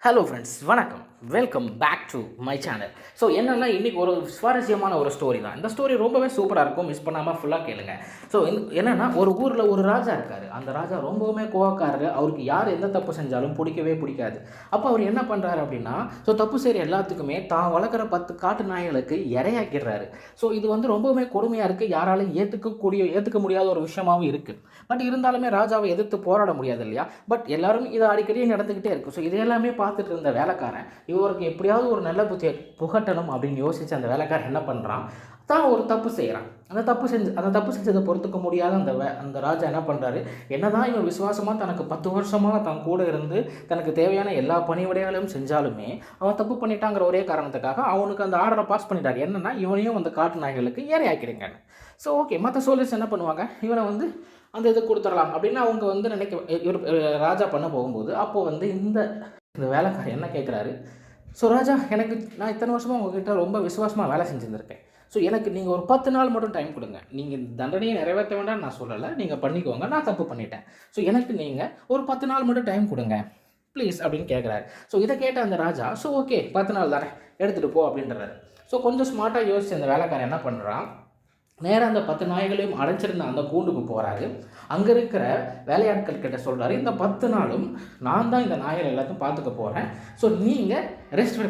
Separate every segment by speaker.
Speaker 1: Hello friends, வணக்கம். Welcome back to my channel. So என்னென்னா இன்றைக்கி ஒரு சுவாரஸ்யமான ஒரு ஸ்டோரி தான். இந்த ஸ்டோரி ரொம்பவே சூப்பராக இருக்கும், மிஸ் பண்ணாமல் ஃபுல்லாக கேளுங்க. ஸோ என்னென்னா ஒரு ஊரில் ஒரு ராஜா இருக்கார். அந்த ராஜா ரொம்பவுமே கோவக்காரரு. அவருக்கு யார் எந்த தப்பு செஞ்சாலும் பிடிக்கவே பிடிக்காது. அப்போ அவர் என்ன பண்ணுறாரு அப்படின்னா, ஸோ தப்பு செய்கிற எல்லாத்துக்குமே தான் வளர்க்குற 10 காட்டு நாய்களுக்கு இரையாக்கிடுறாரு. ஸோ இது வந்து ரொம்பவுமே கொடுமையாக இருக்குது. யாராலும் ஏற்றுக்க முடியாத ஒரு விஷயமாகவும் இருக்குது. பட் இருந்தாலுமே ராஜாவை எதிர்த்து போராட முடியாது இல்லையா? பட் எல்லாரும் இதை அடிக்கடி நடந்துக்கிட்டே இருக்குது. ஸோ இதையெல்லாமே பார்த்துட்டு இருந்த வேலைக்காரன் இவருக்கு எப்படியாவது ஒரு நல்ல புத்தியை புகட்டணும் அப்படின்னு யோசித்து அந்த வேலைக்காரன் என்ன பண்ணுறான், தான் ஒரு தப்பு செய்கிறான். அந்த தப்பு செஞ்சதை பொறுத்துக்க முடியாத அந்த ராஜா என்ன பண்ணுறாரு, என்னதான் இவன் விசுவாசமாக தனக்கு 10 வருஷமாக தன் கூட இருந்து தனக்கு தேவையான எல்லா பணிவிடைகளையும் செஞ்சாலுமே அவன் தப்பு பண்ணிட்டாங்கிற ஒரே காரணத்துக்காக அவனுக்கு அந்த ஆர்டரை பாஸ் பண்ணிட்டார். என்னென்னா இவனையும் அந்த காட்டு நாய்களுக்கு ஏறையாக்கிடுங்க. ஸோ ஓகே, மற்ற சோல்ஜர்ஸ் என்ன பண்ணுவாங்க, இவனை வந்து அந்த இது கொடுத்துடலாம் அப்படின்னு அவங்க வந்து இவர் ராஜா பண்ண போகும்போது அப்போது வந்து இந்த வேலைக்காரர் என்ன கேட்குறாரு, ஸோ ராஜா, நான் இத்தனை வருஷமாக உங்ககிட்ட ரொம்ப விசுவாசமாக வேலை செஞ்சுருந்துருக்கேன். ஸோ எனக்கு நீங்கள் ஒரு 10 நாள் மட்டும் டைம் கொடுங்க. நீங்கள் தண்டனையை நிறைவேற்ற வேண்டாம் நான் சொல்லலை, நீங்கள் பண்ணிக்கோங்க, நான் தப்பு பண்ணிட்டேன். ஸோ எனக்கு நீங்கள் ஒரு 10 நாள் மட்டும் டைம் கொடுங்க ப்ளீஸ் அப்படின்னு கேட்குறாரு. ஸோ இதை கேட்ட அந்த ராஜா, ஸோ ஓகே 10 நாள் தானே, எடுத்துகிட்டு போ அப்படின்றாரு. ஸோ கொஞ்சம் ஸ்மார்ட்டாக யோசிச்சு அந்த வேலைக்காரன் என்ன பண்ணுறான், நேராக அந்த 10 நாய்களையும் அடைச்சிருந்த அந்த கூண்டுக்கு போகிறாரு. அங்கே இருக்கிற வேலையாட்கள் கிட்ட சொல்கிறாரு, இந்த 10 நாளும் நான் தான் இந்த நாய்கள் எல்லாத்தையும் பார்த்துக்க போகிறேன். ஸோ நீங்கள்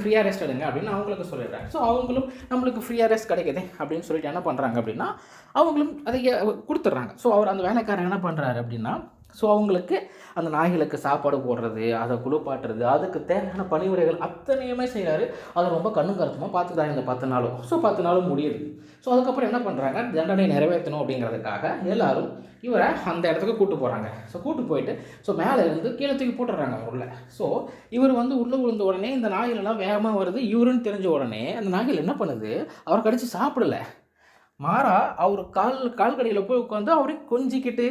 Speaker 1: ஃப்ரீயாக ரெஸ்ட் எடுங்க அப்படின்னு அவங்களுக்கு சொல்லிடுறாங்க. ஸோ அவங்களும் நம்மளுக்கு ஃப்ரீயாக ரெஸ்ட் கிடைக்குது அப்படின்னு சொல்லிட்டு என்ன பண்ணுறாங்க அப்படின்னா அவங்களும் அதை கொடுத்துட்றாங்க. ஸோ அவர் அந்த வேலைக்காரன் என்ன பண்ணுறாரு அப்படின்னா, ஸோ அவங்களுக்கு அந்த நாய்களுக்கு சாப்பாடு போடுறது, அதை குளிப்பாட்டுறது, அதுக்கு தேவையான பணிமுறைகள் அத்தனையுமே செய்கிறாரு. அதை ரொம்ப கண்ணும் கருத்துமாக பார்த்துக்கிறாங்க இந்த 10 நாளும். ஸோ 10 நாளும் முடியுது. ஸோ அதுக்கப்புறம் என்ன பண்ணுறாங்க, தண்டனை நிறைவேற்றணும் அப்படிங்கிறதுக்காக எல்லாரும் இவரை அந்த இடத்துக்கு கூப்பிட்டு போகிறாங்க. ஸோ கூப்பிட்டு போயிட்டு ஸோ மேலே இருந்து கீழே தூக்கி போட்டுடுறாங்க உள்ள. ஸோ இவர் வந்து உள்ளே விழுந்த உடனே இந்த நாய்களெல்லாம் வேகமாக வருது. இவருன்னு தெரிஞ்ச உடனே அந்த நாய்கள் என்ன பண்ணுது, அவர் கடிச்சு சாப்பிடல, மாறா அவர் கால் கடையில் போய் உட்காந்து அவரே கொஞ்சிக்கிட்டு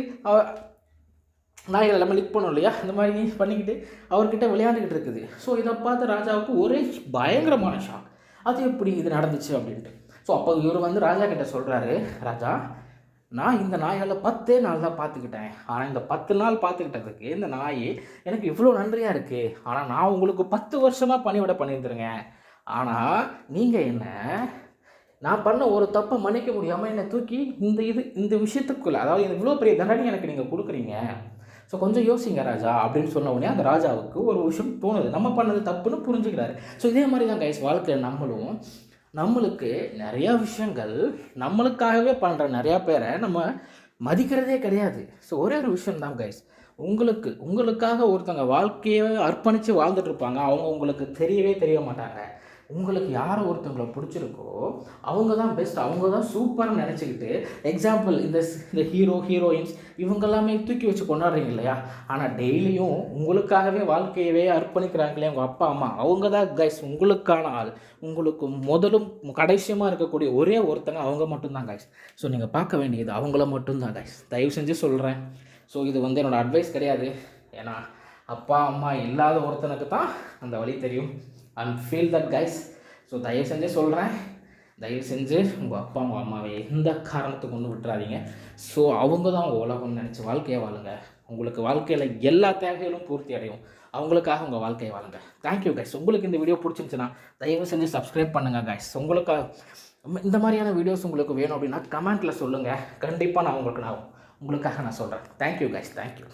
Speaker 1: நாய்கள் எல்லாமே லிக் பண்ணும் இல்லையா, இந்த மாதிரி பண்ணிக்கிட்டு அவர்கிட்ட விளையாண்டுக்கிட்டு இருக்குது. ஸோ இதை பார்த்து ராஜாவுக்கு ஒரே பயங்கரமான ஷாக், அது எப்படி இது நடந்துச்சு அப்படின்ட்டு. ஸோ அப்போ இவர் வந்து ராஜா கிட்ட சொல்கிறாரு, ராஜா, நான் இந்த நாய்களை 10 நாள் தான் பார்த்துக்கிட்டேன். ஆனால் இந்த 10 நாள் பார்த்துக்கிட்டதுக்கு இந்த நாய் எனக்கு இவ்வளோ நன்றியாக இருக்குது. ஆனால் நான் உங்களுக்கு 10 வருஷமாக பணிவிட பண்ணியிருந்துருங்க. ஆனால் நீங்கள் என்ன, நான் பண்ண ஒரு தப்பை மன்னிக்க முடியாமல் என்னை தூக்கி இந்த விஷயத்துக்குள்ளே, அதாவது இவ்வளோ பெரிய தண்டனை எனக்கு நீங்கள் கொடுக்குறீங்க. ஸோ கொஞ்சம் யோசிங்க ராஜா அப்படின்னு சொன்ன உடனே அந்த ராஜாவுக்கு ஒரு விஷயம் தோணுது, நம்ம பண்ணது தப்புன்னு புரிஞ்சுக்கிறாரு. ஸோ இதே மாதிரி தான் கைஸ் வாழ்க்கையில் நம்மளுக்கு நிறையா விஷயங்கள் நம்மளுக்காகவே பண்ணுற நிறையா பேரை நம்ம மதிக்கிறதே கிடையாது. ஸோ ஒரே ஒரு விஷயம் தான் கைஸ், உங்களுக்காக ஒருத்தங்க வாழ்க்கையை அர்ப்பணித்து வாழ்ந்துட்டுருப்பாங்க. அவங்க உங்களுக்கு தெரிய மாட்டாங்க. உங்களுக்கு யாரை ஒருத்தவங்களை பிடிச்சிருக்கோ அவங்க தான் பெஸ்ட், அவங்க தான் சூப்பராக நினச்சிக்கிட்டு எக்ஸாம்பிள் இந்த ஹீரோயின்ஸ் இவங்கெல்லாமே தூக்கி வச்சு கொண்டாடுறீங்க இல்லையா. ஆனால் டெய்லியும் உங்களுக்காகவே வாழ்க்கையவே அர்ப்பணிக்கிறாங்களே உங்கள் அப்பா அம்மா, அவங்க தான் கைஸ் உங்களுக்கான ஆள். உங்களுக்கு முதலும் கடைசியமாக இருக்கக்கூடிய ஒரே ஒருத்தங்க அவங்க மட்டும்தான் கைஸ். ஸோ நீங்கள் பார்க்க வேண்டியது அவங்கள மட்டும்தான் கைஸ், தயவு செஞ்சு சொல்கிறேன். ஸோ இது வந்து என்னோடய அட்வைஸ் கிடையாது, ஏன்னா அப்பா அம்மா இல்லாத ஒருத்தனுக்கு தான் அந்த வழி தெரியும். And feel that guys. So தயவு செஞ்சு சொல்கிறேன், தயவு செஞ்சு உங்கள் அப்பா உங்கள் அம்மாவை எந்த காரணத்துக்கு ஒன்று விட்டுறாதீங்க. ஸோ அவங்க தான் உங்கள் உலகம்னு நினச்சி வாழ்க்கையை வாழுங்க. உங்களுக்கு வாழ்க்கையில் எல்லா தேவைகளும் பூர்த்தி அடையும். அவங்களுக்காக உங்கள் வாழ்க்கையை வாழுங்க. Thank you guys. உங்களுக்கு இந்த வீடியோ பிடிச்சிருந்துச்சுன்னா தயவு செஞ்சு சப்ஸ்கிரைப் பண்ணுங்கள் கைஸ். இந்த மாதிரியான வீடியோஸ் உங்களுக்கு வேணும் அப்படின்னா கமெண்ட்டில் சொல்லுங்கள். கண்டிப்பாக நான் உங்களுக்காக நான் சொல்கிறேன். Thank you guys, thank you.